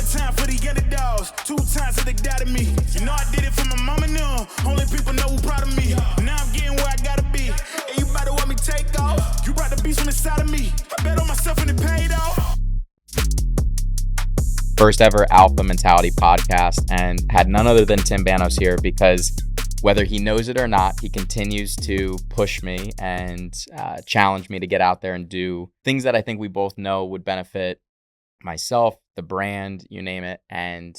time for the underdogs. 2 times that they doubted me. You know I did it for my mama and them. Only people know who proud of me. Now I'm getting where I gotta be. And you better want me take off. You brought the beast from inside of me. I bet on myself and it paid off. First ever Alpha Mentality podcast, and had none other than Tim Banos here because whether he knows it or not, he continues to push me and challenge me to get out there and do things that I think we both know would benefit myself, the brand, you name it, and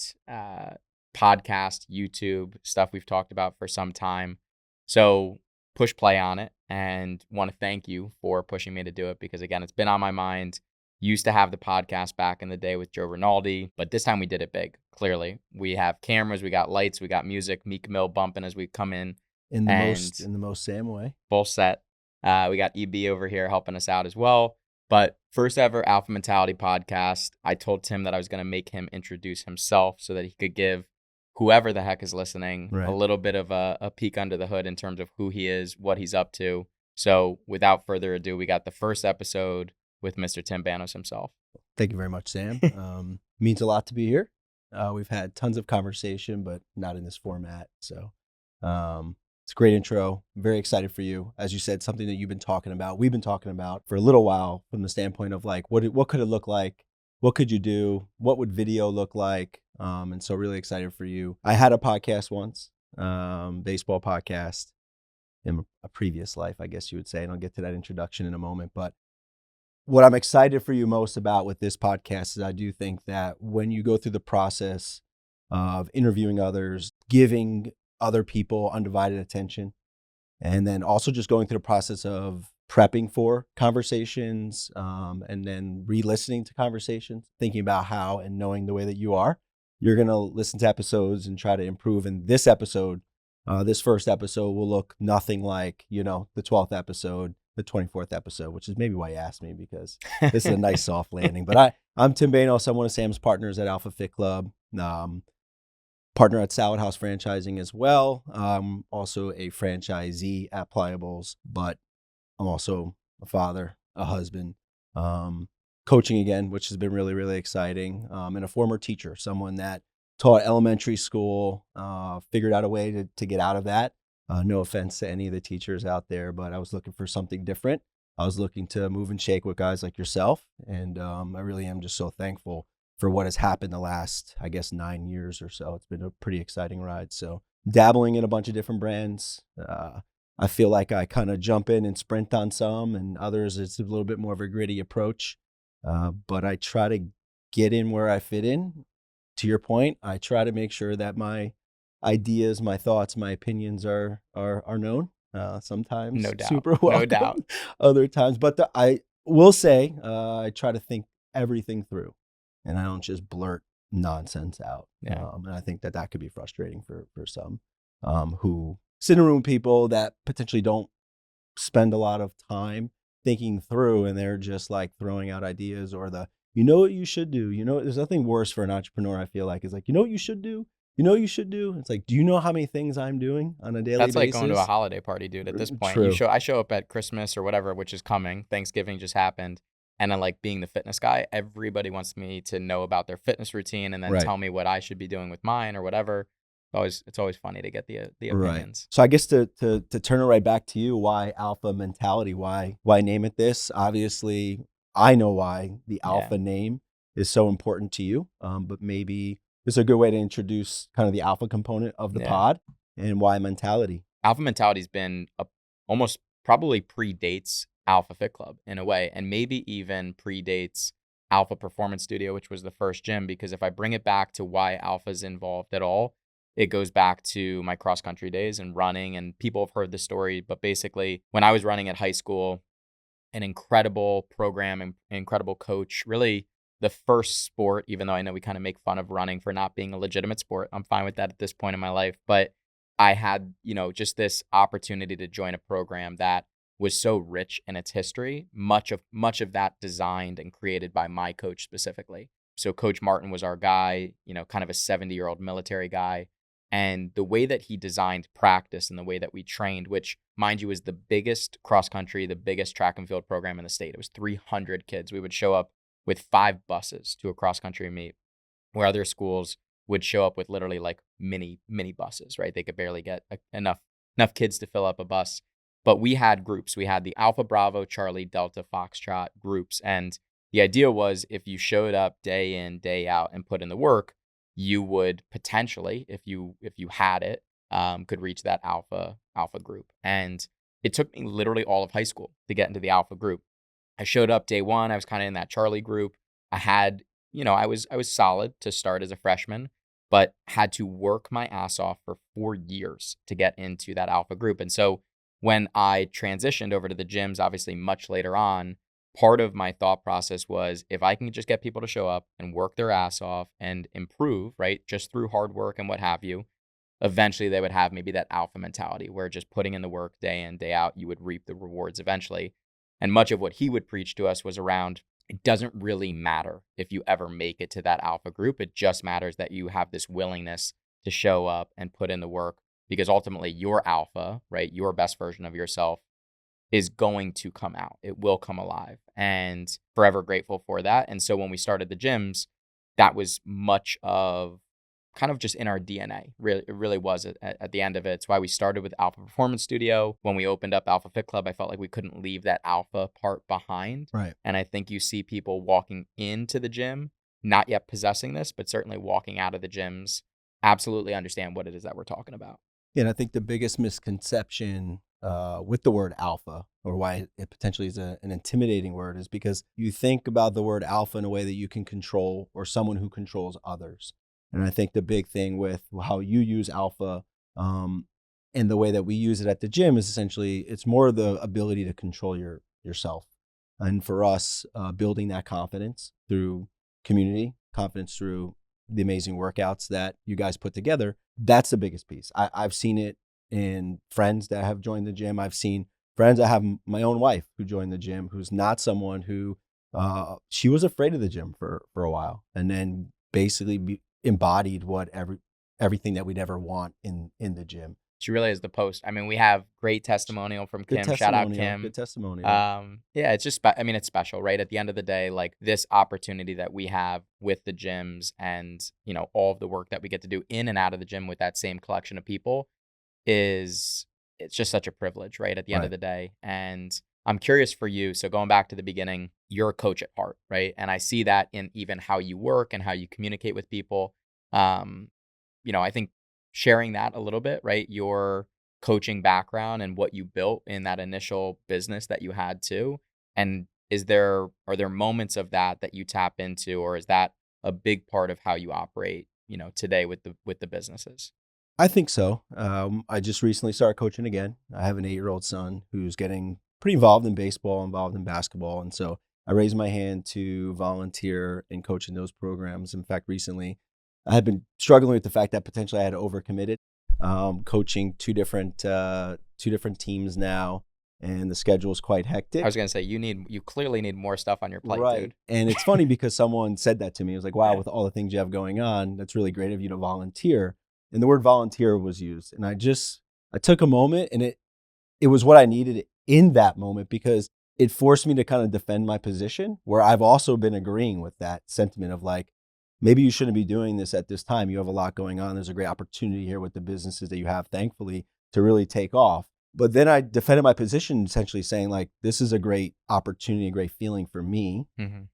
podcast, YouTube, stuff we've talked about for some time. So push play on it, and want to thank you for pushing me to do it because, again, it's been on my mind. Used to have the podcast back in the day with Joe Rinaldi, but this time we did it big, clearly. We have cameras, we got lights, we got music, Meek Mill bumping as we come in. In the most Sam way. Full set. We got EB over here helping us out as well. But first ever Alpha Mentality podcast, I told Tim that I was going to make him introduce himself so that he could give whoever the heck is listening a little bit of a peek under the hood in terms of who he is, what he's up to. So without further ado, we got the first episode with Mr. Tim Banos himself. Thank you very much, Sam. Means a lot to be here. We've had tons of conversation, but not in this format. So it's a great intro. I'm very excited for you. As you said, something that you've been talking about, we've been talking about for a little while from the standpoint of like, what could it look like? What could you do? What would video look like? And so really excited for you. I had a podcast once, baseball podcast in a previous life, I guess you would say, and I'll get to that introduction in a moment. But what I'm excited for you most about with this podcast is I do think that when you go through the process of interviewing others, giving other people undivided attention, and then also just going through the process of prepping for conversations, and then re-listening to conversations, thinking about how and knowing the way that you are, you're going to listen to episodes and try to improve. And this episode, this first episode will look nothing like, the 12th episode, the 24th episode, which is maybe why you asked me, because this is a nice soft landing. But I'm Tim Banos. I'm one of Sam's partners at Alpha Fit Club, partner at Salad House Franchising as well. I'm also a franchisee at Pliables, but I'm also a father, a husband, coaching again, which has been really, really exciting, and a former teacher, someone that taught elementary school, figured out a way to get out of that. No offense to any of the teachers out there, but I was looking for something different. I was looking to move and shake with guys like yourself. And I really am just so thankful for what has happened the last, 9 years or so. It's been a pretty exciting ride. So dabbling in a bunch of different brands. I feel like I kind of jump in and sprint on some, and others it's a little bit more of a gritty approach. But I try to get in where I fit in. To your point, I try to make sure that my ideas, my thoughts, my opinions are known. Sometimes no doubt, super well, no doubt. Other times, but I will say I try to think everything through, and I don't just blurt nonsense out. Yeah. And I think that could be frustrating for some who sit in a room with people that potentially don't spend a lot of time thinking through, and they're just like throwing out ideas or what you should do. There's nothing worse for an entrepreneur, I feel like, is like, what you should do. You should do. It's like, do you know how many things I'm doing on a daily basis? That's like going to a holiday party, dude, at this point. True. I show up at Christmas or whatever, which is coming. Thanksgiving just happened. And then, like, being the fitness guy, everybody wants me to know about their fitness routine and then tell me what I should be doing with mine or whatever. It's always funny to get the opinions. Right. So I guess to turn it right back to you, why Alpha Mentality? Why name it this? Obviously, I know why the Alpha name is so important to you, but maybe this is a good way to introduce kind of the alpha component of the pod and why mentality. Alpha Mentality's been almost probably predates Alpha Fit Club in a way, and maybe even predates Alpha Performance Studio, which was the first gym, because if I bring it back to why Alpha's involved at all, it goes back to my cross country days and running, and people have heard the story, but basically when I was running at high school, an incredible program, and incredible coach, really the first sport, even though I know we kind of make fun of running for not being a legitimate sport. I'm fine with that at this point in my life. But I had, just this opportunity to join a program that was so rich in its history, much of that designed and created by my coach specifically. So Coach Martin was our guy, kind of a 70-year-old military guy. And the way that he designed practice and the way that we trained, which, mind you, is the biggest cross country, the biggest track and field program in the state. It was 300 kids. We would show up with 5 buses to a cross country meet. where other schools would show up with literally like mini buses, right? They could barely get enough kids to fill up a bus. But we had groups. We had the Alpha Bravo Charlie Delta Foxtrot groups, and the idea was if you showed up day in, day out and put in the work, you would potentially, if you had it, could reach that alpha group. And it took me literally all of high school to get into the alpha group. I showed up day one. I was kind of in that Charlie group. I had, I was solid to start as a freshman, but had to work my ass off for 4 years to get into that alpha group. And so when I transitioned over to the gyms, obviously much later on, part of my thought process was if I can just get people to show up and work their ass off and improve, right, just through hard work and what have you, eventually they would have maybe that alpha mentality where just putting in the work day in, day out, you would reap the rewards eventually. And much of what he would preach to us was around, it doesn't really matter if you ever make it to that alpha group. It just matters that you have this willingness to show up and put in the work, because ultimately your alpha, right, your best version of yourself is going to come out. It will come alive, and forever grateful for that. And so when we started the gyms, that was much of kind of just in our DNA. Really, it really was at the end of it. It's why we started with Alpha Performance Studio. When we opened up Alpha Fit Club, I felt like we couldn't leave that alpha part behind. Right. And I think you see people walking into the gym, not yet possessing this, but certainly walking out of the gyms, absolutely understand what it is that we're talking about. Yeah, and I think the biggest misconception with the word alpha, or why it potentially is an intimidating word, is because you think about the word alpha in a way that you can control, or someone who controls others. And I think the big thing with how you use alpha and the way that we use it at the gym is essentially it's more the ability to control yourself. And for us, building that confidence through community, confidence through the amazing workouts that you guys put together, that's the biggest piece. I've seen it in friends that have joined the gym. I've seen friends. I have my own wife who joined the gym, who's not someone who, she was afraid of the gym for a while, and then basically embodied what everything that we'd ever want in the gym. She really is the post. I mean, we have great testimonial from Kim. Shout out Kim. Good testimonial. Yeah, it's just, it's special, right? At the end of the day, like this opportunity that we have with the gyms and, all of the work that we get to do in and out of the gym with that same collection of people it's just such a privilege, right? At the end of the day. And I'm curious for you. So going back to the beginning, you're a coach at heart, right? And I see that in even how you work and how you communicate with people. I think sharing that a little bit, right? Your coaching background and what you built in that initial business that you had too. And are there moments of that you tap into, or is that a big part of how you operate, today with the businesses? I think so. I just recently started coaching again. I have an 8-year-old son who's getting pretty involved in baseball, involved in basketball. And so I raised my hand to volunteer and coach in those programs. In fact, recently I had been struggling with the fact that potentially I had overcommitted, coaching two different teams now, and the schedule is quite hectic. I was going to say, you clearly need more stuff on your plate, right, dude. And it's funny because someone said that to me. It was like, wow, with all the things you have going on, that's really great of you to volunteer. And the word volunteer was used. And I took a moment, and it was what I needed in that moment, because it forced me to kind of defend my position, where I've also been agreeing with that sentiment of like, maybe you shouldn't be doing this at this time. You have a lot going on. There's a great opportunity here with the businesses that you have, thankfully, to really take off. But then I defended my position, essentially saying like, this is a great opportunity, a great feeling for me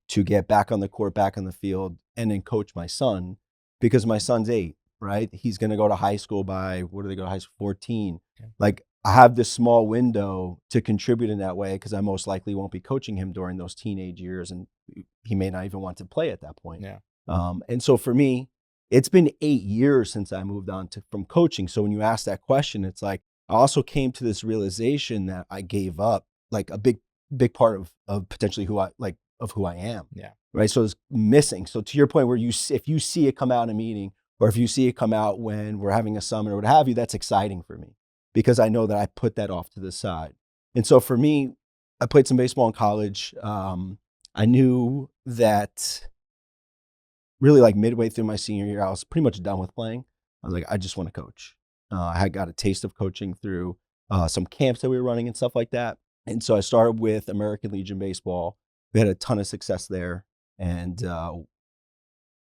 to get back on the court, back on the field, and then coach my son, because my son's 8. Right? He's going to go to high school by, what do they go to high school? 14. Okay. Like I have this small window to contribute in that way, because I most likely won't be coaching him during those teenage years, and he may not even want to play at that point. Yeah. And so for me, it's been 8 years since I moved on from coaching. So when you ask that question, it's like, I also came to this realization that I gave up like a big part of potentially who I am. Yeah. Right. So it's missing. So to your point, where if you see it come out in a meeting, or if you see it come out when we're having a summit or what have you, that's exciting for me, because I know that I put that off to the side. And so for me, I played some baseball in college. I knew that really like midway through my senior year, I was pretty much done with playing. I was like, I just want to coach. I had got a taste of coaching through some camps that we were running and stuff like that. And so I started with American Legion Baseball. We had a ton of success there. And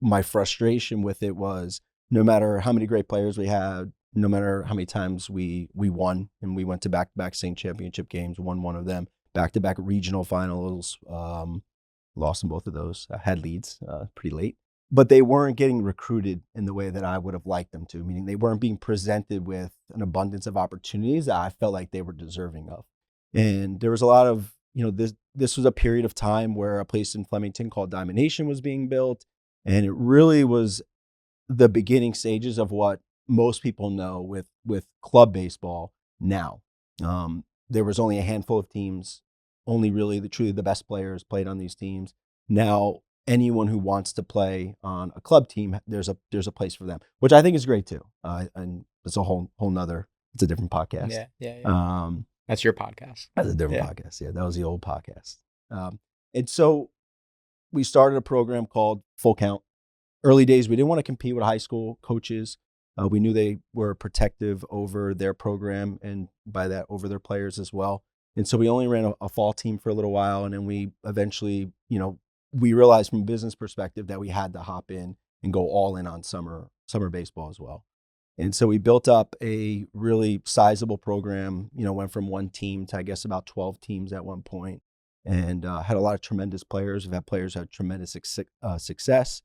my frustration with it was no matter how many great players we had, no matter how many times we won, and we went to back-to-back state championship games, won one of them, back-to-back regional finals, lost in both of those, had leads pretty late. But they weren't getting recruited in the way that I would have liked them to, meaning they weren't being presented with an abundance of opportunities that I felt like they were deserving of. And there was a lot of, this was a period of time where a place in Flemington called Diamond Nation was being built. And it really was the beginning stages of what most people know with club baseball now. There was only a handful of teams, only really truly the best players played on these teams. Now, anyone who wants to play on a club team, there's a place for them, which I think is great too. And it's a whole nother, it's a different podcast. Yeah. That's your podcast. That's a different podcast. Yeah, that was the old podcast. And so we started a program called Full Count. Early days, we didn't want to compete with high school coaches. We knew they were protective over their program and by that over their players as well. And so we only ran a fall team for a little while. And then we eventually, we realized from a business perspective that we had to hop in and go all in on summer baseball as well. And so we built up a really sizable program, went from one team to I guess about 12 teams at one point, and had a lot of tremendous players. We've had players who had tremendous success.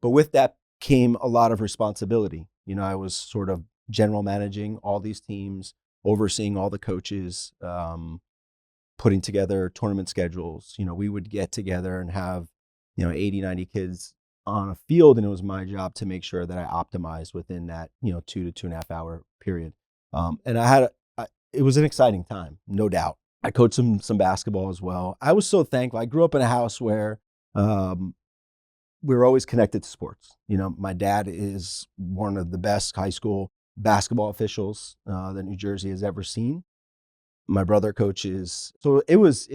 But with that came a lot of responsibility. I was sort of general managing all these teams, overseeing all the coaches, putting together tournament schedules. We would get together and have, 80, 90 kids on a field, and it was my job to make sure that I optimized within that, 2 to 2.5 hour period. And it was an exciting time, no doubt. I coached some basketball as well. I was so thankful. I grew up in a house where we were always connected to sports. My dad is one of the best high school basketball officials that New Jersey has ever seen. My brother coaches. So it was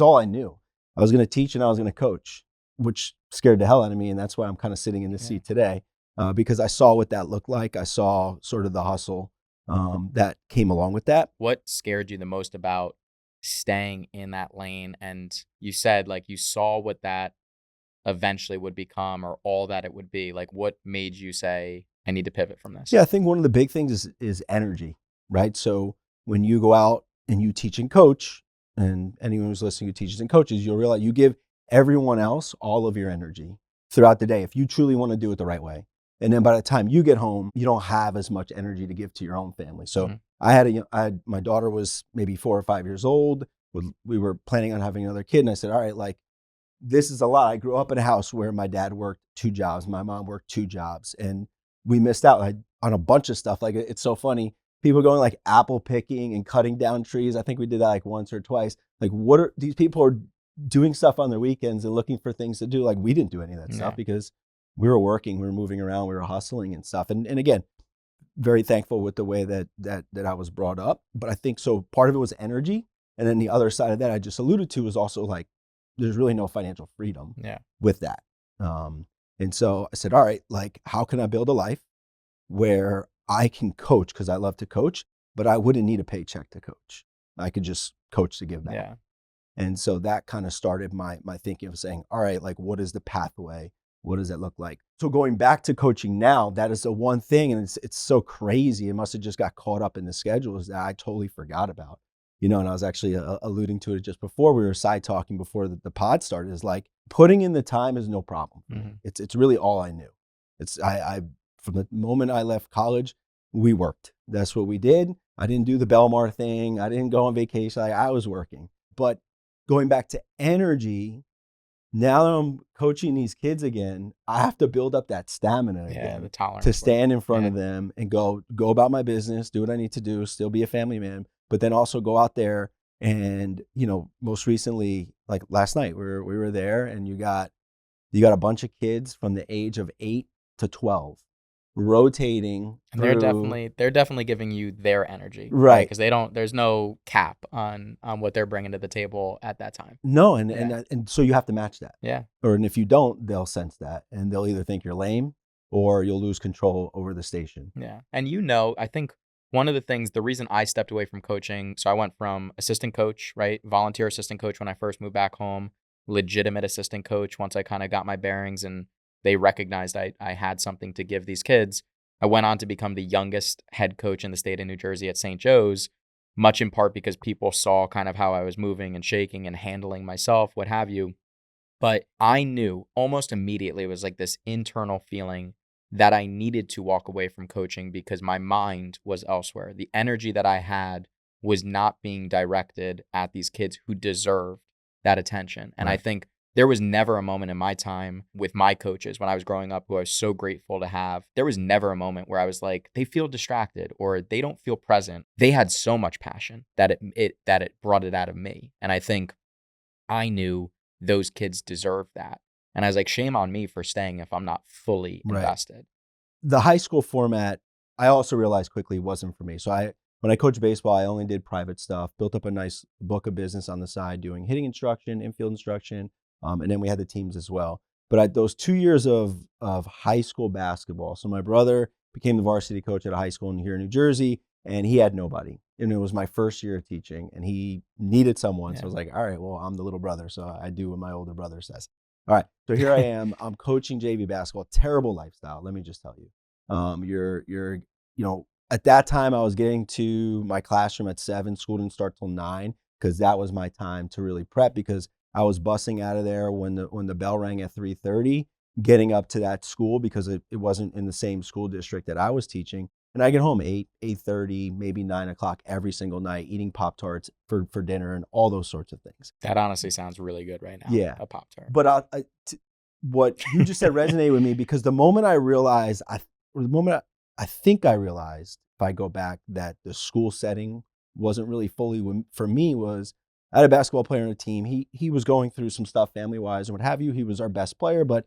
all I knew. I was going to teach and I was going to coach, which scared the hell out of me. And that's why I'm kind of sitting in this seat today, because I saw what that looked like. I saw sort of the hustle that came along with that. What scared you the most about staying in that lane? And you said you saw what that eventually would become, or all that it would be. What made you say, I need to pivot from this? Yeah, I think one of the big things is energy, right? So when you go out and you teach and coach, and anyone who's listening who teaches and coaches, you'll realize you give everyone else all of your energy throughout the day if you truly want to do it the right way. And then by the time you get home, you don't have as much energy to give to your own family. So I had my daughter was maybe 4 or 5 years old. We were planning on having another kid, and I said, all right, this is a lot. I grew up in a house where my dad worked 2 jobs, my mom worked 2 jobs, and we missed out on a bunch of stuff. It's so funny. People going apple picking and cutting down trees. I think we did that once or twice. What are these people are doing stuff on their weekends and looking for things to do? We didn't do any of that stuff because we were working, we were moving around, we were hustling and stuff. And again, very thankful with the way that I was brought up. But I think so part of it was energy. And then the other side of that I just alluded to was also there's really no financial freedom with that. And so I said, all right, how can I build a life where I can coach because I love to coach, but I wouldn't need a paycheck to coach. I could just coach to give back. Yeah. And so that kind of started my thinking of saying, all right, what is the pathway? What does it look like? So going back to coaching now, that is the one thing, and it's so crazy. It must have just got caught up in the schedules that I totally forgot about. And I was actually alluding to it just before we were side talking before the pod started. Is putting in the time is no problem. Mm-hmm. It's really all I knew. I from the moment I left college, we worked. That's what we did. I didn't do the Belmar thing. I didn't go on vacation. I was working. But going back to energy, now that I'm coaching these kids again, I have to build up that stamina again, the tolerance to stand in front of them and go about my business, do what I need to do, still be a family man, but then also go out there and, most recently, last night, we were there, and you got a bunch of kids from the age of 8 to 12 rotating. And they're definitely giving you their energy, right? Because there's no cap on what they're bringing to the table at that time. No, and so you have to match that. Yeah. And if you don't, they'll sense that, and they'll either think you're lame or you'll lose control over the station. Yeah, and I think one of the things, the reason I stepped away from coaching, so I went from assistant coach, right, volunteer assistant coach when I first moved back home, legitimate assistant coach once I kind of got my bearings and they recognized I had something to give these kids. I went on to become the youngest head coach in the state of New Jersey at St. Joe's, much in part because people saw kind of how I was moving and shaking and handling myself, what have you. But I knew almost immediately, it was like this internal feeling that I needed to walk away from coaching because my mind was elsewhere. The energy that I had was not being directed at these kids who deserved that attention. And I think there was never a moment in my time with my coaches when I was growing up who I was so grateful to have. There was never a moment where I was like, they feel distracted or they don't feel present. They had so much passion that it brought it out of me. And I think I knew those kids deserve that. And I was like, shame on me for staying if I'm not fully invested. The high school format, I also realized quickly wasn't for me. So when I coached baseball, I only did private stuff, built up a nice book of business on the side, doing hitting instruction, infield instruction, and then we had the teams as well. But those 2 years of high school basketball, so my brother became the varsity coach at a high school here in New Jersey, and he had nobody. And it was my first year of teaching, and he needed someone. So I was like, all right, well, I'm the little brother, so I do what my older brother says. All right, so here I am. I'm coaching JV basketball. Terrible lifestyle, let me just tell you. At that time, I was getting to my classroom at 7. School didn't start till 9 because that was my time to really prep, because I was busing out of there when the bell rang at 3:30, getting up to that school because it wasn't in the same school district that I was teaching. And I get home 8:30, maybe 9 o'clock every single night, eating Pop-Tarts for dinner and all those sorts of things. That honestly sounds really good right now. Yeah. A Pop-Tart. But what you just said resonated with me, because the moment I realized, I think I realized, if I go back, that the school setting wasn't really fully for me, was I had a basketball player on the team. He was going through some stuff family-wise and what have you. He was our best player, but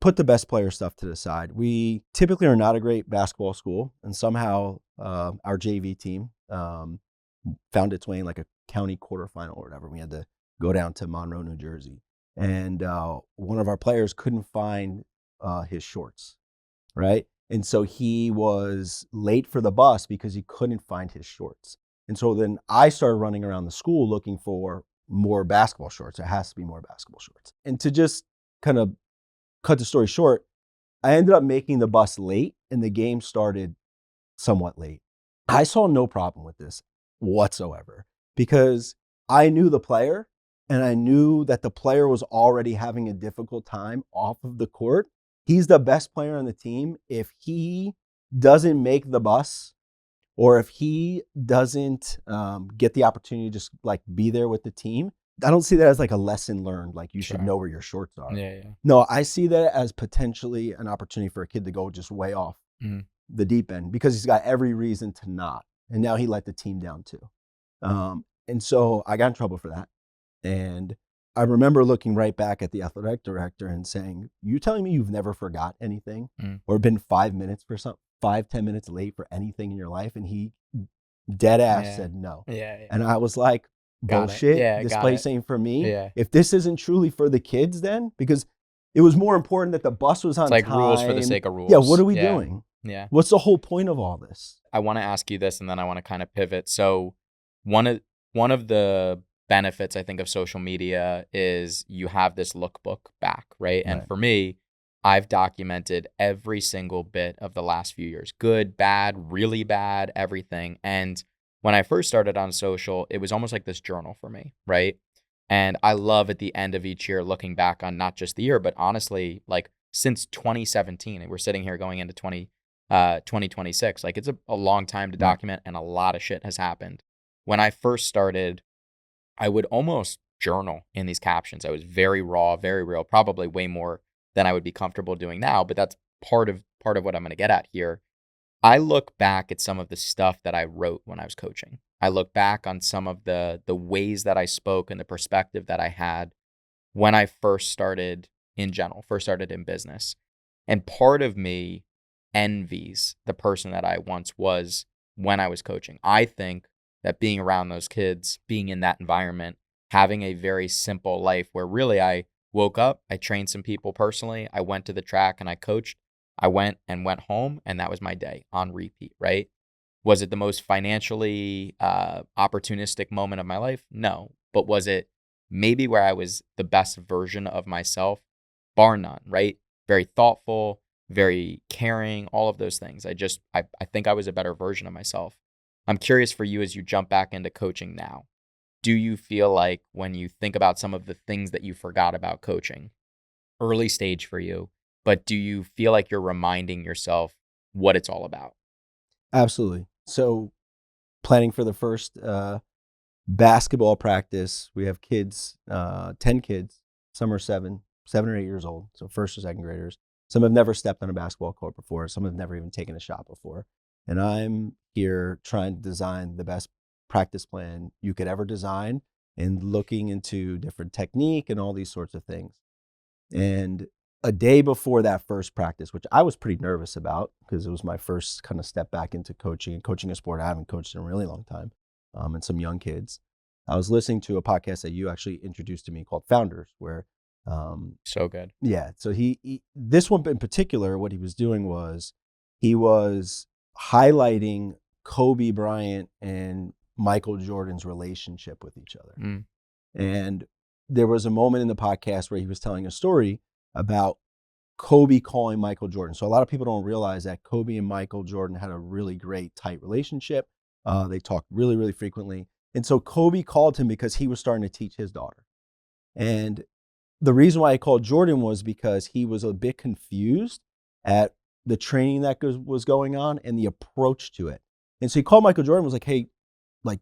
put the best player stuff to the side. We typically are not a great basketball school, and somehow our JV team found its way in like a county quarterfinal or whatever. We had to go down to Monroe, New Jersey, and one of our players couldn't find his shorts, right? And so he was late for the bus because he couldn't find his shorts. And so then I started running around the school looking for more basketball shorts. There has to be more basketball shorts. And to just kind of cut the story short, I ended up making the bus late, and the game started somewhat late. I saw no problem with this whatsoever, because I knew the player, and I knew that the player was already having a difficult time off of the court. He's the best player on the team. If he doesn't make the bus, or if he doesn't get the opportunity to just like be there with the team, I don't see that as like a lesson learned, like you should know where your shorts are. Yeah. No, I see that as potentially an opportunity for a kid to go just way off the deep end, because he's got every reason to not. And now he let the team down too. And so I got in trouble for that. And I remember looking right back at the athletic director and saying, you telling me you've never forgot anything or been 5 minutes for 5-10 minutes late for anything in your life? And he dead ass said no. And I was like, bullshit. This place ain't for me. If this isn't truly for the kids, then, because it was more important that the bus was on time. It's like rules for the sake of rules. Yeah, what are we doing? Yeah. What's the whole point of all this? I want to ask you this, and then I want to kind of pivot. So one of the benefits, I think, of social media is you have this lookbook back, right? And for me, I've documented every single bit of the last few years, good, bad, really bad, everything. And when I first started on social, it was almost like this journal for me, right? And I love at the end of each year looking back on not just the year, but honestly, like since 2017, and we're sitting here going into 2026, like it's a long time to document, and a lot of shit has happened. When I first started, I would almost journal in these captions. I was very raw, very real, probably way more than I would be comfortable doing now, but that's part of what I'm going to get at here. I look back at some of the stuff that I wrote when I was coaching. I look back on some of the ways that I spoke and the perspective that I had when I first started in general, first started in business. And part of me envies the person that I once was when I was coaching. I think that being around those kids, being in that environment, having a very simple life where really I woke up, I trained some people personally, I went to the track and I coached. I went home, and that was my day on repeat, right? Was it the most financially opportunistic moment of my life? No. But was it maybe where I was the best version of myself? Bar none, right? very thoughtful, very caring, all of those things. I think I was a better version of myself. I'm curious for you as you jump back into coaching now. Do you feel like when you think about some of the things that you forgot about coaching, early stage for you, but do you feel like you're reminding yourself what it's all about? Absolutely. So planning for the first basketball practice, we have kids, 10 kids. Some are 7 or 8 years old, so first or second graders. Some have never stepped on a basketball court before. Some have never even taken a shot before. And I'm here trying to design the best practice plan you could ever design and looking into different technique and all these sorts of things. And a day before that first practice, which I was pretty nervous about because it was my first kind of step back into coaching and coaching a sport I haven't coached in a really long time, and some young kids. I was listening to a podcast that you actually introduced to me called Founders, where So good. yeah. So he this one in particular, what he was doing was he was highlighting Kobe Bryant and Michael Jordan's relationship with each other. Mm. And there was a moment in the podcast where he was telling a story about Kobe calling Michael Jordan. So a lot of people don't realize that Kobe and Michael Jordan had a really great, tight relationship. They talked really, really frequently. And so Kobe called him because he was starting to teach his daughter. And the reason why he called Jordan was because he was a bit confused at the training that was going on and the approach to it. And so he called Michael Jordan and was like, hey, like,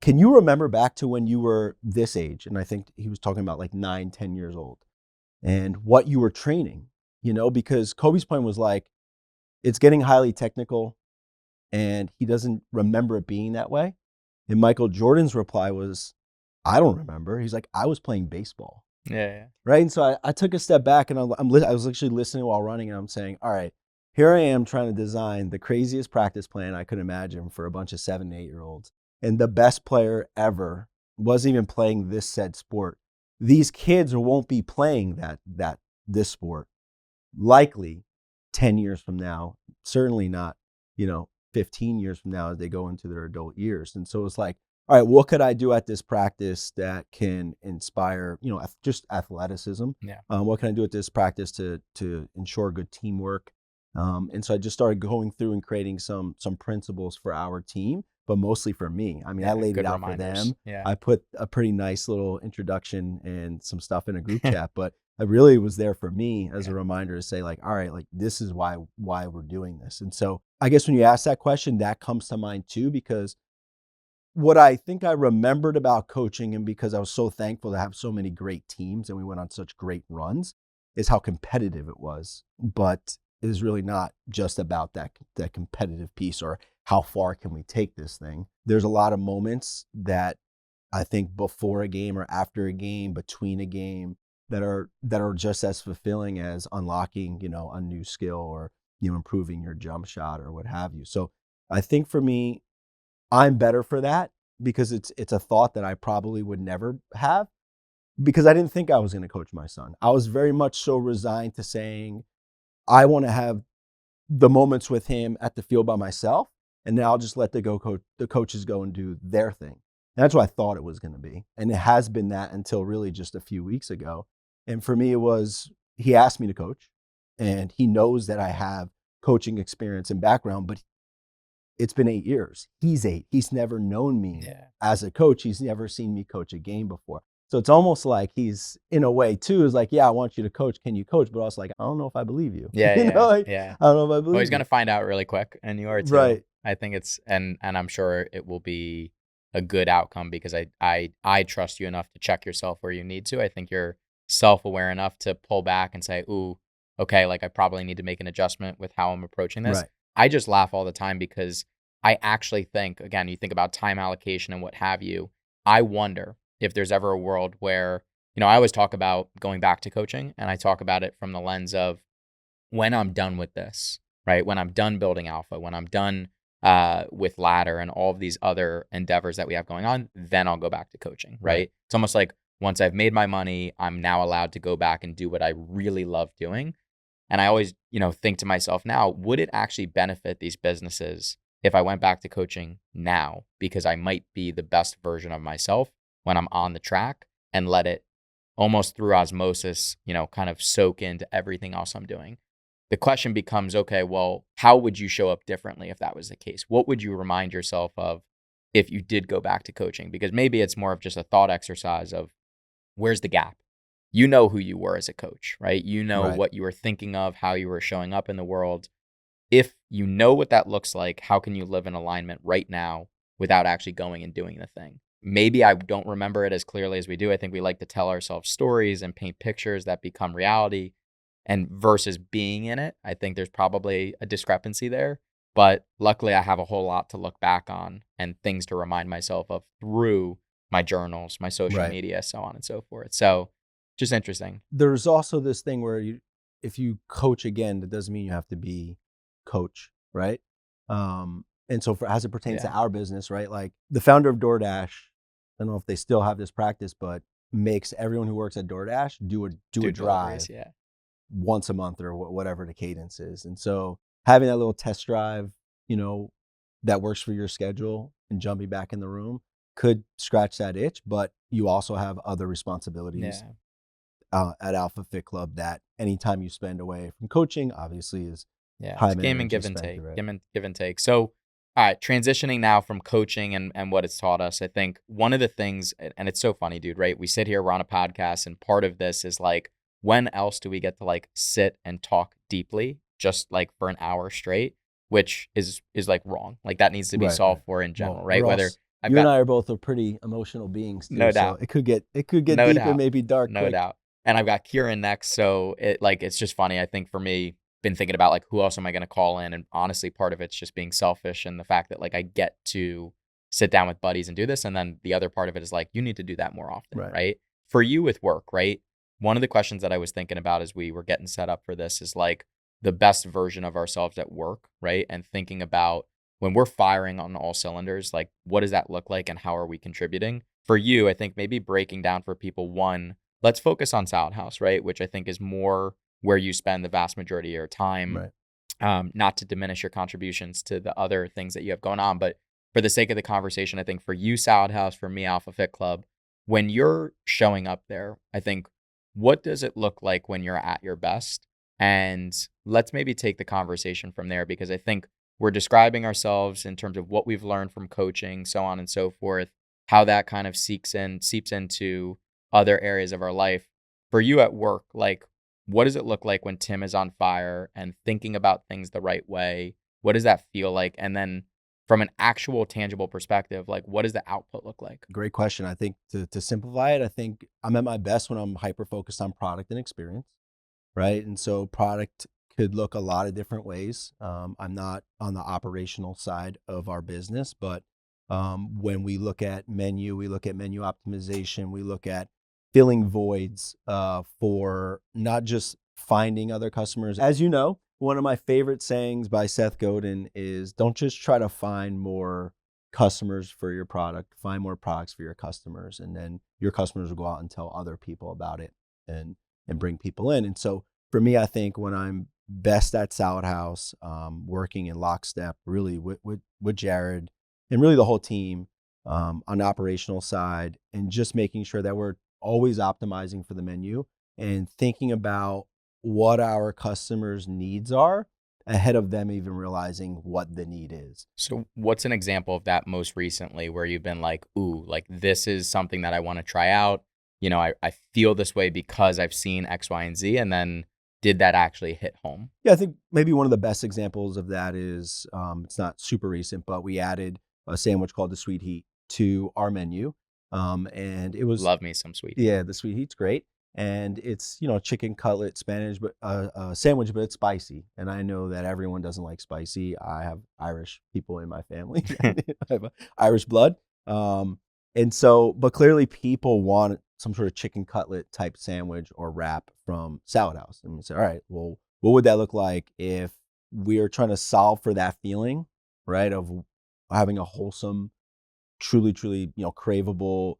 can you remember back to when you were this age? And I think he was talking about like 9, 10 years old and what you were training, because Kobe's point was like, it's getting highly technical and he doesn't remember it being that way. And Michael Jordan's reply was, I don't remember. He's like, I was playing baseball. Yeah. Right. And so I took a step back and I was actually listening while running and I'm saying, all right, here I am trying to design the craziest practice plan I could imagine for a bunch of 7 and 8 year olds. And the best player ever wasn't even playing this said sport. These kids won't be playing this sport likely 10 years from now, certainly not, 15 years from now as they go into their adult years. And so it's like, all right, what could I do at this practice that can inspire, just athleticism? Yeah. What can I do at this practice to ensure good teamwork? And so I just started going through and creating some principles for our team, but mostly for me. I mean, I laid it out reminders. for them. Yeah. I put a pretty nice little introduction and some stuff in a group chat, but I really was there for me as a reminder to say like, all right, like this is why we're doing this. And so I guess when you ask that question, that comes to mind too, because what I think I remembered about coaching, and because I was so thankful to have so many great teams and we went on such great runs, is how competitive it was. But it is really not just about that competitive piece or how far can we take this thing. There's a lot of moments that I think before a game or after a game, between a game, that are just as fulfilling as unlocking, a new skill or, improving your jump shot or what have you. So I think for me, I'm better for that because it's a thought that I probably would never have because I didn't think I was going to coach my son. I was very much so resigned to saying, I want to have the moments with him at the field by myself, and then I'll just let the coaches go and do their thing. And that's what I thought it was going to be. And it has been that until really just a few weeks ago. And for me, it was, he asked me to coach and he knows that I have coaching experience and background, but it's been 8 years. He's 8. He's never known me as a coach. He's never seen me coach a game before. So it's almost like he's, in a way, too, is like, yeah, I want you to coach. Can you coach? But also like, I don't know if I believe you. Yeah. I don't know if I believe Well, he's you. going to find out really quick, and you are too. Right. I think it's, and I'm sure it will be a good outcome because I trust you enough to check yourself where you need to. I think you're self-aware enough to pull back and say, ooh, okay, like I probably need to make an adjustment with how I'm approaching this. Right. I just laugh all the time because I actually think, again, you think about time allocation and what have you. I wonder if there's ever a world where, I always talk about going back to coaching, and I talk about it from the lens of when I'm done with this, right? When I'm done building alpha, when I'm done with ladder and all of these other endeavors that we have going on, then I'll go back to coaching, right? It's almost like once I've made my money, I'm now allowed to go back and do what I really love doing. And I always, think to myself now, would it actually benefit these businesses if I went back to coaching now? Because I might be the best version of myself when I'm on the track and let it almost through osmosis, kind of soak into everything else I'm doing. The question becomes, okay, well, how would you show up differently if that was the case? What would you remind yourself of if you did go back to coaching? Because maybe it's more of just a thought exercise of where's the gap? You know who you were as a coach, right? You know Right. what you were thinking of, how you were showing up in the world. If you know what that looks like, how can you live in alignment right now without actually going and doing the thing? Maybe I don't remember it as clearly as we do. I think we like to tell ourselves stories and paint pictures that become reality. And versus being in it, I think there's probably a discrepancy there. But luckily, I have a whole lot to look back on and things to remind myself of through my journals, my social Right. media, so on and so forth. So just interesting. There's also this thing where if you coach again, that doesn't mean you have to be coach, right? And so as it pertains to Yeah. our business, right? Like the founder of DoorDash, I don't know if they still have this practice, but makes everyone who works at DoorDash do a Do drive deliveries. Yeah. once a month or whatever the cadence is. And so having that little test drive, that works for your schedule and jumping back in the room could scratch that itch, but you also have other responsibilities Yeah. at Alpha Fit Club that anytime you spend away from coaching, obviously, is Yeah. It's time and game and energy give and spent take. through it. Give and take. So all right, transitioning now from coaching and what it's taught us, I think one of the things, and it's so funny, dude, right? We sit here, we're on a podcast, and part of this is like, when else do we get to like sit and talk deeply, just like for an hour straight, which is like wrong. Like that needs to be Right, solved right. for in general, Well, right? Whether I've you and got I are both are pretty emotional beings too, no so doubt, it could get no deep and doubt, maybe dark no quick. doubt. And I've got Kieran next, so it's just funny. I think for me, been thinking about like who else am I going to call in, and honestly, part of it's just being selfish and the fact that like I get to sit down with buddies and do this, and then the other part of it is like you need to do that more often, Right. right? For you with work, right? One of the questions that I was thinking about as we were getting set up for this is like the best version of ourselves at work, right? And thinking about when we're firing on all cylinders, like what does that look like and how are we contributing? For you, I think maybe breaking down for people, one, let's focus on Salad House, right? Which I think is more where you spend the vast majority of your time, Right. not to diminish your contributions to the other things that you have going on. But for the sake of the conversation, I think for you, Salad House, for me, Alpha Fit Club, when you're showing up there, I think, what does it look like when you're at your best? And let's maybe take the conversation from there, because I think we're describing ourselves in terms of what we've learned from coaching, so on and so forth, how that kind of seeps into other areas of our life. For you at work, like, what does it look like when Tim is on fire and thinking about things the right way? What does that feel like? And then from an actual tangible perspective, like what does the output look like? Great question. I think to simplify it, I think I'm at my best when I'm hyper focused on product and experience, right? And so product could look a lot of different ways. I'm not on the operational side of our business, but when we look at menu, we look at menu optimization, we look at filling voids for not just finding other customers. As you know, one of my favorite sayings by Seth Godin is don't just try to find more customers for your product, find more products for your customers, and then your customers will go out and tell other people about it and bring people in. And so for me, I think when I'm best at Salad House, working in lockstep really with Jared and really the whole team on the operational side, and just making sure that we're always optimizing for the menu and thinking about what our customers' needs are ahead of them even realizing what the need is. So what's an example of that most recently where you've been like, ooh, like this is something that I want to try out. I feel this way because I've seen X, Y, and Z. And then did that actually hit home? Yeah, I think maybe one of the best examples of that is it's not super recent, but we added a sandwich called the Sweet Heat to our menu. And it was, Love me some sweet. yeah, the Sweet Heat's great. And it's, chicken cutlet, Spanish, but sandwich, but it's spicy. And I know that everyone doesn't like spicy. I have Irish people in my family. I have Irish blood. And so, but clearly people want some sort of chicken cutlet type sandwich or wrap from Salad House. And we say, all right, well, what would that look like if we are trying to solve for that feeling, right, of having a wholesome, truly, craveable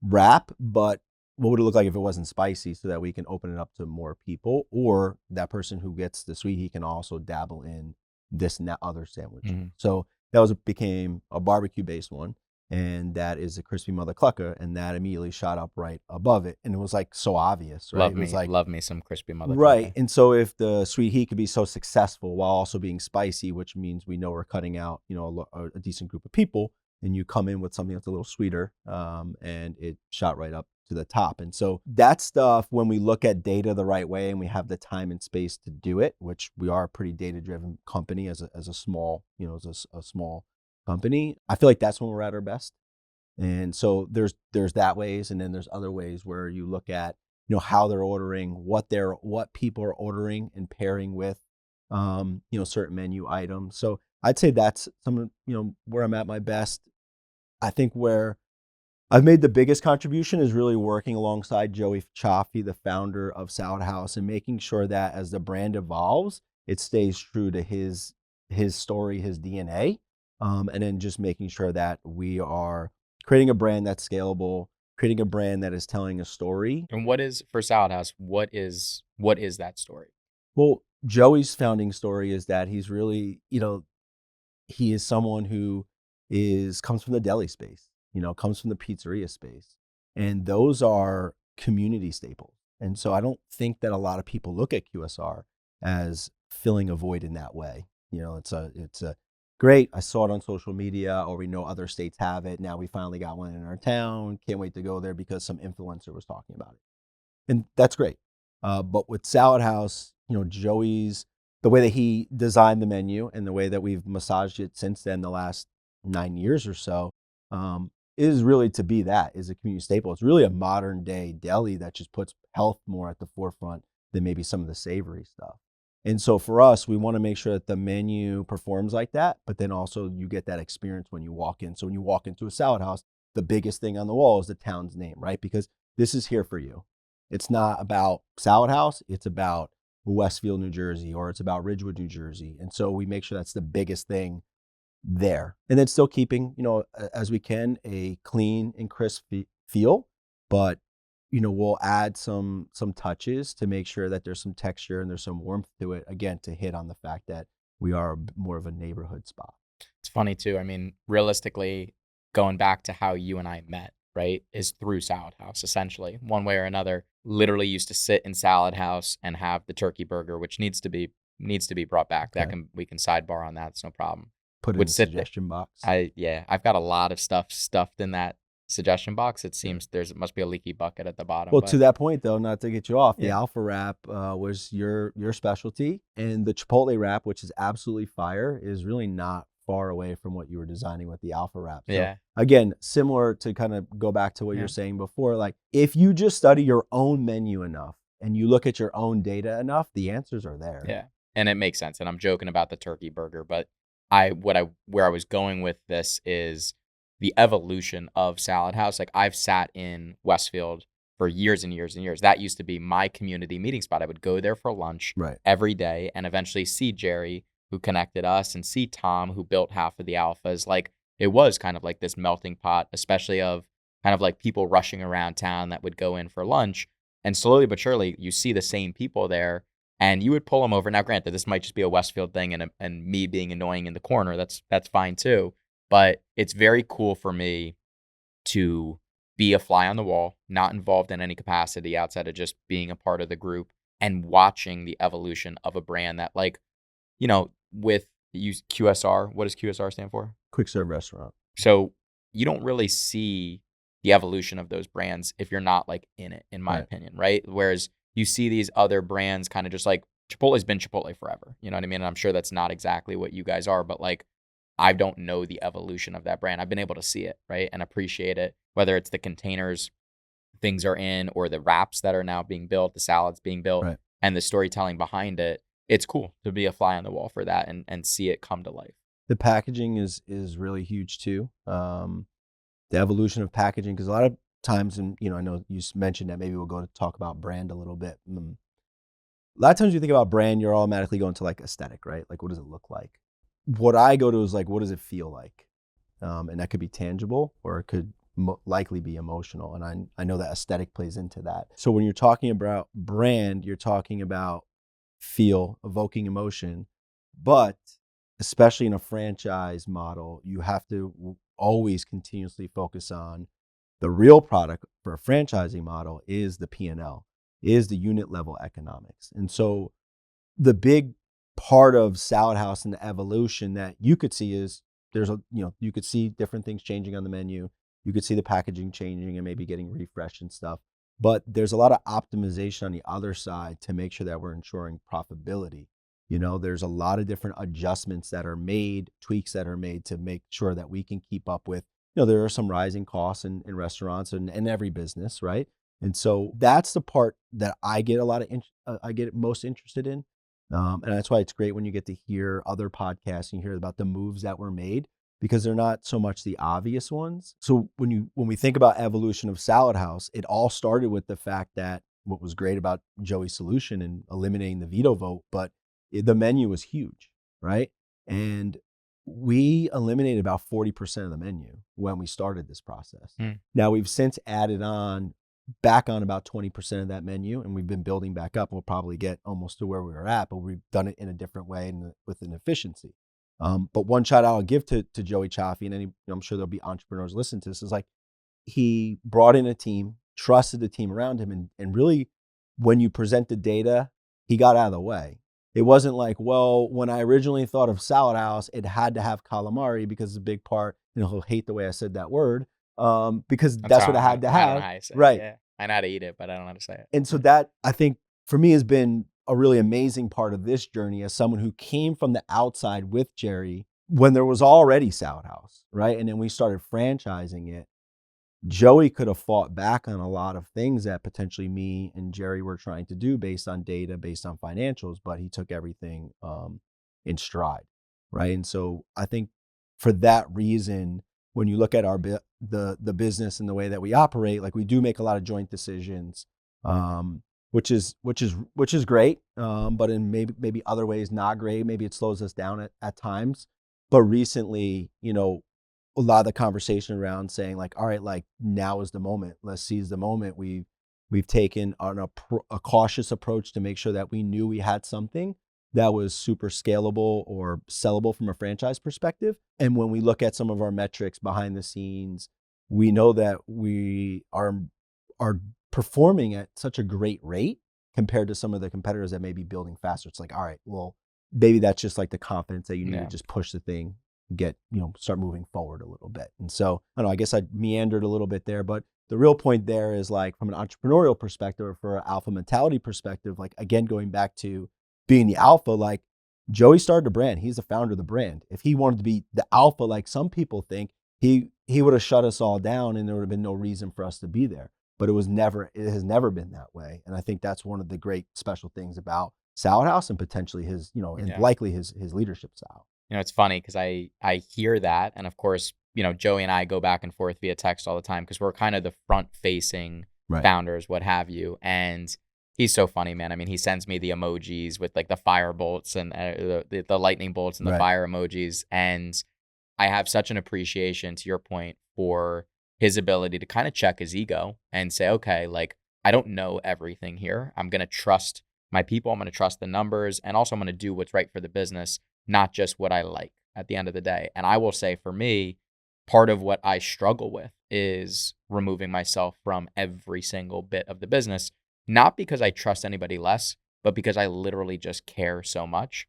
wrap, but what would it look like if it wasn't spicy, so that we can open it up to more people, or that person who gets the sweet, he can also dabble in this and that other sandwich. Mm-hmm. So that became a barbecue based one. and that is a crispy mother clucker, and that immediately shot up right above it, and it was like so obvious, right? It was like, Love me some crispy mother right. clucker. And so if the sweet heat could be so successful while also being spicy, which means we know we're cutting out, a decent group of people, and you come in with something that's a little sweeter, and it shot right up to the top. And so that stuff, when we look at data the right way and we have the time and space to do it, which we are a pretty data-driven company as a small, as a small company, I feel like that's when we're at our best. And so there's that ways, and then there's other ways where you look at how they're ordering, what people are ordering and pairing with certain menu items. So I'd say that's some where I'm at my best. I think where I've made the biggest contribution is really working alongside Joey Chaffee, the founder of Salad House, and making sure that as the brand evolves, it stays true to his story, his DNA, and then just making sure that we are creating a brand that's scalable, creating a brand that is telling a story. And what is, for Salad House, what is that story? Well, Joey's founding story is that he's really, he is someone who comes from the deli space, comes from the pizzeria space. And those are community staples. And so I don't think that a lot of people look at QSR as filling a void in that way. It's a great, I saw it on social media, or we know other states have it. Now we finally got one in our town. Can't wait to go there because some influencer was talking about it. And that's great. But with Salad House, Joey's, the way that he designed the menu and the way that we've massaged it since then, the last 9 years or so, is really to be is a community staple. It's really a modern day deli that just puts health more at the forefront than maybe some of the savory stuff. And so for us, we want to make sure that the menu performs like that, but then also you get that experience when you walk in. So when you walk into a Salad House, the biggest thing on the wall is the town's name, right? Because this is here for you. It's not about Salad House, it's about Westfield, New Jersey, or it's about Ridgewood, New Jersey. And so we make sure that's the biggest thing there. And then still keeping, as we can, a clean and crisp feel, but we'll add some touches to make sure that there's some texture and there's some warmth to it, again, to hit on the fact that we are more of a neighborhood spot. It's funny too. I mean, realistically, going back to how you and I met, right, is through Salad House, essentially, one way or another. Literally used to sit in Salad House and have the turkey burger, which needs to be brought back. Okay. We can sidebar on that. It's no problem. Put it in the suggestion box. I've got a lot of stuff stuffed in that suggestion box. It seems it must be a leaky bucket at the bottom. Well, to that point though, not to get you off, the Yeah. Alpha wrap was your specialty, and the Chipotle wrap, which is absolutely fire, is really not far away from what you were designing with the Alpha wrap. So, Yeah. again, similar to kind of go back to what Yeah. you're saying before, like if you just study your own menu enough and you look at your own data enough, the answers are there. Yeah. And it makes sense. And I'm joking about the turkey burger, but where I was going with this is the evolution of Salad House. Like, I've sat in Westfield for years and years and years. That used to be my community meeting spot. I would go there for lunch every day and eventually see Jerry, who connected us, and see Tom, who built half of the Alphas. Like, it was kind of like this melting pot, especially of kind of like people rushing around town that would go in for lunch. And slowly but surely, you see the same people there, and you would pull them over. Now, granted, this might just be a Westfield thing, and me being annoying in the corner. That's fine too. But it's very cool for me to be a fly on the wall, not involved in any capacity outside of just being a part of the group and watching the evolution of a brand that, like, with QSR, what does QSR stand for? Quick serve restaurant. So you don't really see the evolution of those brands if you're not like in it, in my opinion, right? Whereas you see these other brands kind of just like Chipotle's been Chipotle forever. You know what I mean? And I'm sure that's not exactly what you guys are, but like, I don't know the evolution of that brand. I've been able to see it, right? And appreciate it, whether it's the containers things are in or the wraps that are now being built, the salads being built, and the storytelling behind it. It's cool to be a fly on the wall for that and see it come to life. The packaging is really huge too. The evolution of packaging, because a lot of times, and I know you mentioned that maybe we'll go to talk about brand a little bit. A lot of times you think about brand, you're automatically going to like aesthetic, right? Like, what does it look like? What I go to is like, what does it feel like? And that could be tangible, or it could likely be emotional. And I know that aesthetic plays into that. So when you're talking about brand, you're talking about feel, evoking emotion, but especially in a franchise model, you have to always continuously focus on the real product for a franchising model is the P&L, is the unit level economics. And so the big part of Salad House and the evolution that you could see is you could see different things changing on the menu. You could see the packaging changing and maybe getting refreshed and stuff. But there's a lot of optimization on the other side to make sure that we're ensuring profitability. There's a lot of different adjustments that are made, tweaks that are made to make sure that we can keep up with, there are some rising costs in restaurants and in every business, right? And so that's the part that I get I get most interested in. And that's why it's great when you get to hear other podcasts and you hear about the moves that were made, because they're not so much the obvious ones. So when we think about evolution of Salad House, it all started with the fact that what was great about Joey's solution and eliminating the veto vote, but the menu was huge, right? And we eliminated about 40% of the menu when we started this process. Now we've since added back on about 20% of that menu, and we've been building back up. We'll probably get almost to where we were at, but we've done it in a different way and with an efficiency. But one shout out I'll give to Joey Chaffee, and I'm sure there'll be entrepreneurs listening to this, is like he brought in a team, trusted the team around him, and really when you present the data, he got out of the way. It wasn't like, well, when I originally thought of Salad House, it had to have calamari because it's a big part. He'll hate the way I said that word. Because that's what I had to have. I don't know how you say right. It. Yeah. I know how to eat it, but I don't know how to say it. And so that, I think, for me has been a really amazing part of this journey as someone who came from the outside with Jerry when there was already Salad House, right? And then we started franchising it. Joey could have fought back on a lot of things that potentially me and Jerry were trying to do based on data, based on financials, but he took everything in stride, right? And so I think for that reason, when you look at the business and the way that we operate, like we do make a lot of joint decisions, which is great, but in maybe other ways not great. Maybe it slows us down at times. But recently, a lot of the conversation around saying like, all right, like now is the moment. Let's seize the moment. We've taken a cautious approach to make sure that we knew we had something that was super scalable or sellable from a franchise perspective. And when we look at some of our metrics behind the scenes, we know that we are performing at such a great rate compared to some of the competitors that may be building faster. It's like, all right, well, maybe that's just like the confidence that you need to just push the thing, start moving forward a little bit. And so, I don't know, I guess I meandered a little bit there, but the real point there is like from an entrepreneurial perspective or for an alpha mentality perspective, like again, going back to being the alpha, like Joey started a brand. He's the founder of the brand. If he wanted to be the alpha, like some people think, he would have shut us all down and there would have been no reason for us to be there. But it has never been that way. And I think that's one of the great special things about Salad House and potentially his, and likely his leadership style. It's funny because I hear that. And of course, Joey and I go back and forth via text all the time because we're kind of the front facing founders, what have you. And he's so funny, man. I mean, he sends me the emojis with like the fire bolts and the lightning bolts and the fire emojis. And I have such an appreciation, to your point, for his ability to kind of check his ego and say, okay, like, I don't know everything here. I'm going to trust my people. I'm going to trust the numbers. And also I'm going to do what's right for the business, not just what I like at the end of the day. And I will say for me, part of what I struggle with is removing myself from every single bit of the business, not because I trust anybody less, but because I literally just care so much.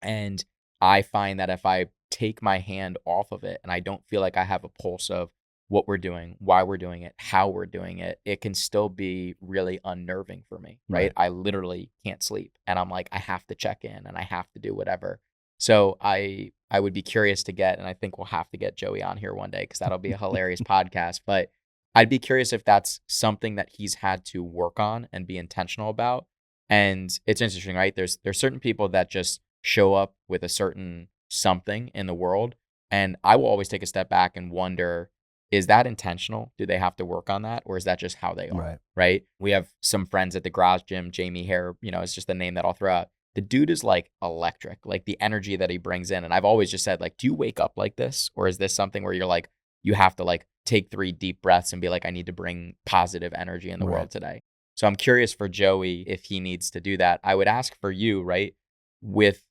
And I find that if I take my hand off of it and I don't feel like I have a pulse of what we're doing, why we're doing it, how we're doing it, it can still be really unnerving for me, right? I literally can't sleep. And I'm like, I have to check in and I have to do whatever. So I would be curious to get, and I think we'll have to get Joey on here one day because that'll be a hilarious podcast. But I'd be curious if that's something that he's had to work on and be intentional about. And it's interesting, right? There's certain people that just show up with a certain something in the world. And I will always take a step back and wonder, is that intentional? Do they have to work on that? Or is that just how they are? Right? We have some friends at the garage gym, Jamie Hare, it's just the name that I'll throw out. The dude is like electric, like the energy that he brings in. And I've always just said, like, do you wake up like this? Or is this something where you're like, you have to like take 3 deep breaths and be like, I need to bring positive energy in the world today. So I'm curious for Joey if he needs to do that. I would ask for you, right? With,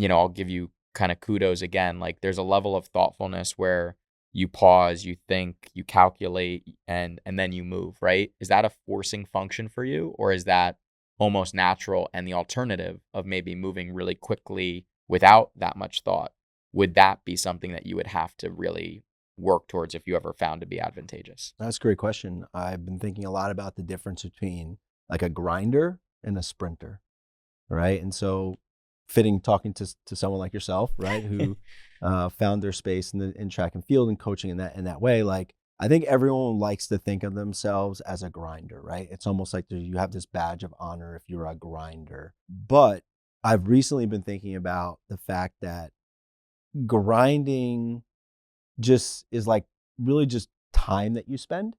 I'll give you kind of kudos again. Like there's a level of thoughtfulness where you pause, you think, you calculate, and then you move, right? Is that a forcing function for you, or is that almost natural? And the alternative of maybe moving really quickly without that much thought, would that be something that you would have to really work towards if you ever found to be advantageous? That's a great question. I've been thinking a lot about the difference between like a grinder and a sprinter, right? And so talking to someone like yourself, right, who found their space in track and field and coaching in that way, like I think everyone likes to think of themselves as a grinder, right? It's almost like you have this badge of honor if you're a grinder. But I've recently been thinking about the fact that grinding just is like really just time that you spend,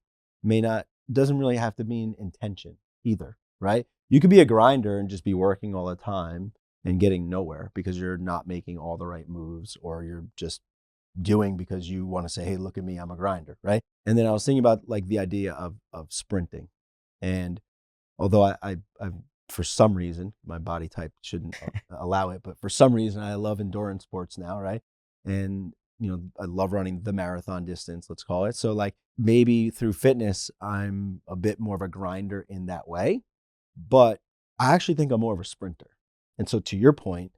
doesn't really have to mean intention either, right? You could be a grinder and just be working all the time and getting nowhere because you're not making all the right moves, or you're just doing because you want to say, hey, look at me, I'm a grinder, right? And then I was thinking about like the idea of sprinting. And although I've for some reason, my body type shouldn't allow it, but for some reason I love endurance sports now, right? And I love running the marathon distance, let's call it. So like maybe through fitness, I'm a bit more of a grinder in that way, but I actually think I'm more of a sprinter. And so to your point,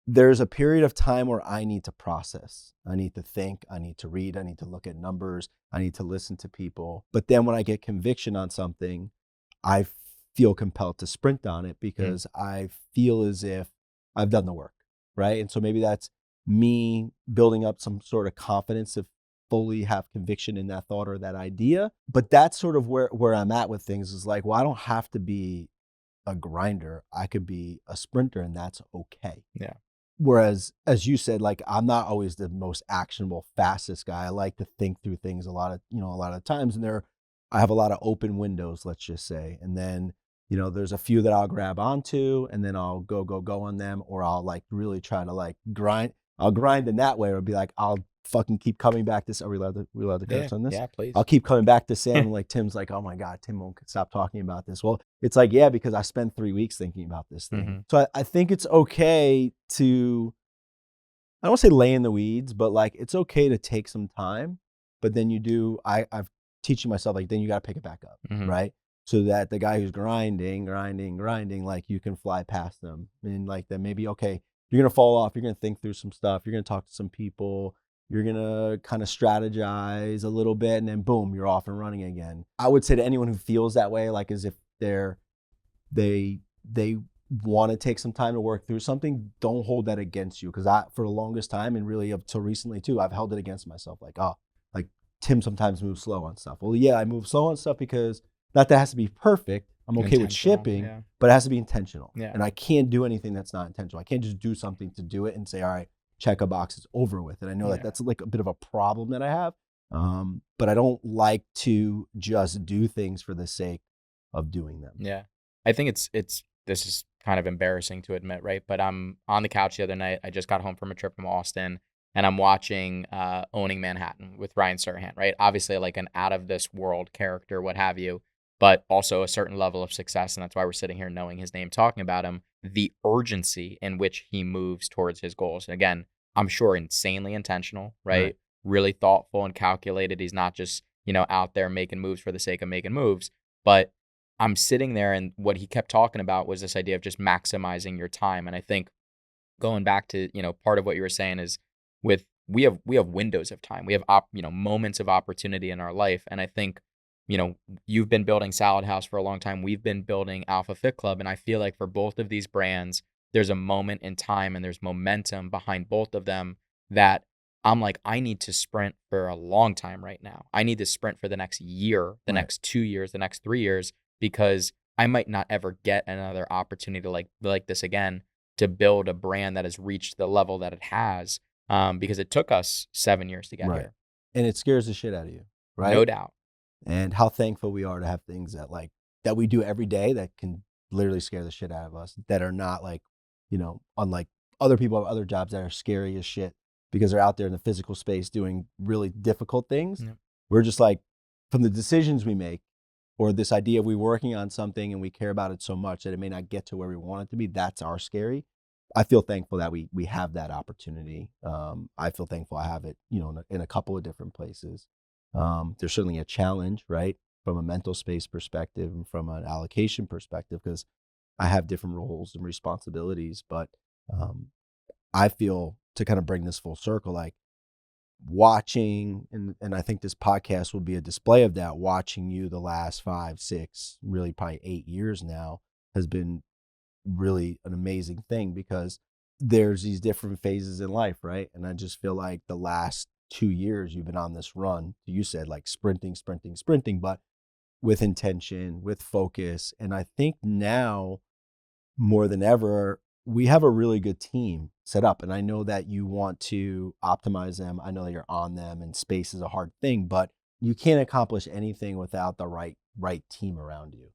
there's a period of time where I need to process. I need to think, I need to read, I need to look at numbers, I need to listen to people. But then when I get conviction on something, I feel compelled to sprint on it because I feel as if I've done the work, right? And so maybe that's me building up some sort of confidence to fully have conviction in that thought or that idea. But that's sort of where I'm at with things, is like, well, I don't have to be a grinder. I could be a sprinter, and that's okay. Yeah. Whereas, as you said, like I'm not always the most actionable, fastest guy. I like to think through things a lot of times, and I have a lot of open windows, let's just say. And then, there's a few that I'll grab onto, and then I'll go on them, or I'll like really try to like grind. I'll grind in that way, or be like, I'll fucking keep coming back to. Are we allowed to curse on this? Yeah, please. I'll keep coming back to Sam. And like Tim's like, oh my God, Tim won't stop talking about this. Well, it's like, yeah, because I spent 3 weeks thinking about this thing. Mm-hmm. So I think it's okay to, I don't want to say lay in the weeds, but like it's okay to take some time. But then I've teaching myself, like, then you got to pick it back up, right? So that the guy who's grinding, like you can fly past them. And like then maybe, okay, you're going to fall off. You're going to think through some stuff. You're going to talk to some people. You're going to kind of strategize a little bit, and then boom, you're off and running again. I would say to anyone who feels that way, like as if they want to take some time to work through something, don't hold that against you. Because for the longest time, and really up till recently too, I've held it against myself. Like, like Tim sometimes moves slow on stuff. Well, yeah, I move slow on stuff because not that it has to be perfect. I'm okay with shipping, but it has to be intentional. Yeah. And I can't do anything that's not intentional. I can't just do something to do it and say, all right, check a box, it's over with. And I know that that's like a bit of a problem that I have. But I don't like to just do things for the sake of doing them. Yeah. I think this is kind of embarrassing to admit, right? But I'm on the couch the other night. I just got home from a trip from Austin, and I'm watching Owning Manhattan with Ryan Serhant, right? Obviously like an out of this world character, what have you, but also a certain level of success. And that's why we're sitting here knowing his name, talking about him, the urgency in which he moves towards his goals. And again, I'm sure insanely intentional, right? Really thoughtful and calculated. He's not just, out there making moves for the sake of making moves. But I'm sitting there, and what he kept talking about was this idea of just maximizing your time. And I think going back to, part of what you were saying is we have windows of time. We have moments of opportunity in our life. And I think, you've been building Salad House for a long time. We've been building Alpha Fit Club. And I feel like for both of these brands, there's a moment in time and there's momentum behind both of them that I'm like, I need to sprint for a long time right now. I need to sprint for the next year, the next 2 years, the next 3 years, because I might not ever get another opportunity like this again to build a brand that has reached the level that it has, because it took us 7 years to get here. And it scares the shit out of you, right? No doubt. And how thankful we are to have things that we do every day that can literally scare the shit out of us, that are not like, unlike other people have other jobs that are scary as shit because they're out there in the physical space doing really difficult things. Yep. We're just like, from the decisions we make, or this idea of we working on something and we care about it so much that it may not get to where we want it to be, that's our scary. I feel thankful that we have that opportunity. I feel thankful I have it, in a couple of different places. There's certainly a challenge, right, from a mental space perspective and from an allocation perspective, because I have different roles and responsibilities. But I feel, to kind of bring this full circle, like watching, and I think this podcast will be a display of that, watching you the last 5, 6, really probably 8 years now has been really an amazing thing, because there's these different phases in life, right? And I just feel like the last 2 years you've been on this run, you said, like sprinting, but with intention, with focus. And I think now more than ever, we have a really good team set up. And I know that you want to optimize them. I know that you're on them, and space is a hard thing, but you can't accomplish anything without the right team around you.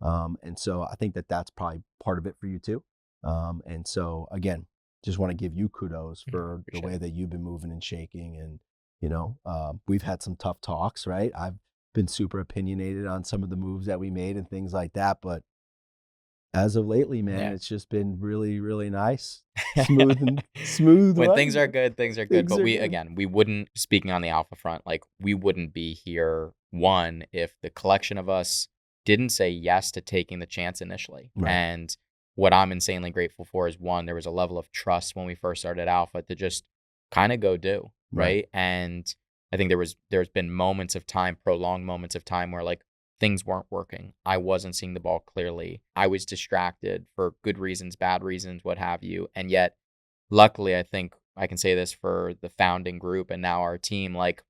And so I think that that's probably part of it for you too. And so again, just want to give you kudos for the way that you've been moving and shaking. And, we've had some tough talks, right? I've been super opinionated on some of the moves that we made and things like that. But as of lately, man, it's just been really, really nice. Smooth. When things are good, things are good. But we wouldn't, speaking on the alpha front, like we wouldn't be here, one, if the collection of us didn't say yes to taking the chance initially. Right. And what I'm insanely grateful for is, one, there was a level of trust when we first started Alpha to just kind of go do, right? And I think there's been moments of time, prolonged moments of time, where like things weren't working. I wasn't seeing the ball clearly. I was distracted for good reasons, bad reasons, what have you. And yet, luckily, I think I can say this for the founding group and now our team, like,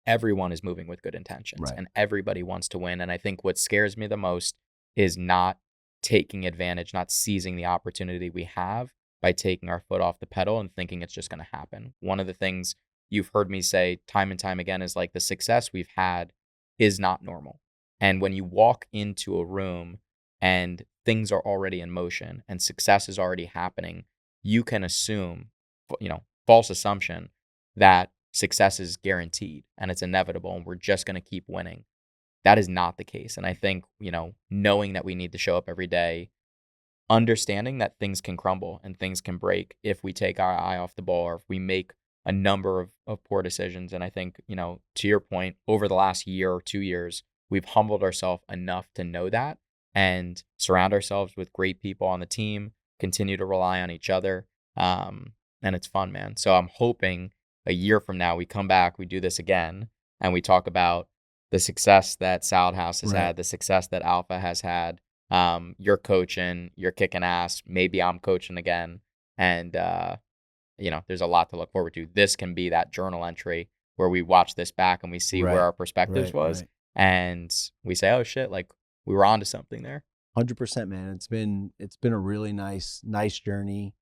everyone is moving with good intentions, and everybody wants to win. And I think what scares me the most is not taking advantage, not seizing the opportunity we have by taking our foot off the pedal and thinking it's just going to happen. One of the things you've heard me say time and time again is like, the success we've had is not normal. And when you walk into a room and things are already in motion and success is already happening, you can assume, false assumption, that success is guaranteed and it's inevitable and we're just going to keep winning. That is not the case. And I think, knowing that we need to show up every day, understanding that things can crumble and things can break if we take our eye off the ball or if we make a number of poor decisions. And I think, to your point, over the last year or 2 years, we've humbled ourselves enough to know that and surround ourselves with great people on the team, continue to rely on each other. And it's fun, man. So I'm hoping a year from now, we come back, we do this again, and we talk about the success that Salad House has had, the success that Alpha has had. You're coaching, you're kicking ass. Maybe I'm coaching again. And, there's a lot to look forward to. This can be that journal entry where we watch this back and we see where our perspectives was. Right. And we say, oh, shit, like we were onto something there. 100%, man. It's been a really nice journey.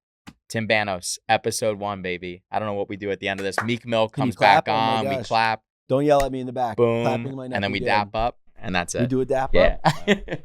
Tim Banos, episode 1, baby. I don't know what we do at the end of this. Meek Mill comes back on. We clap. Don't yell at me in the back. Boom. And then we dap up, and that's it. We do a dap up? Yeah.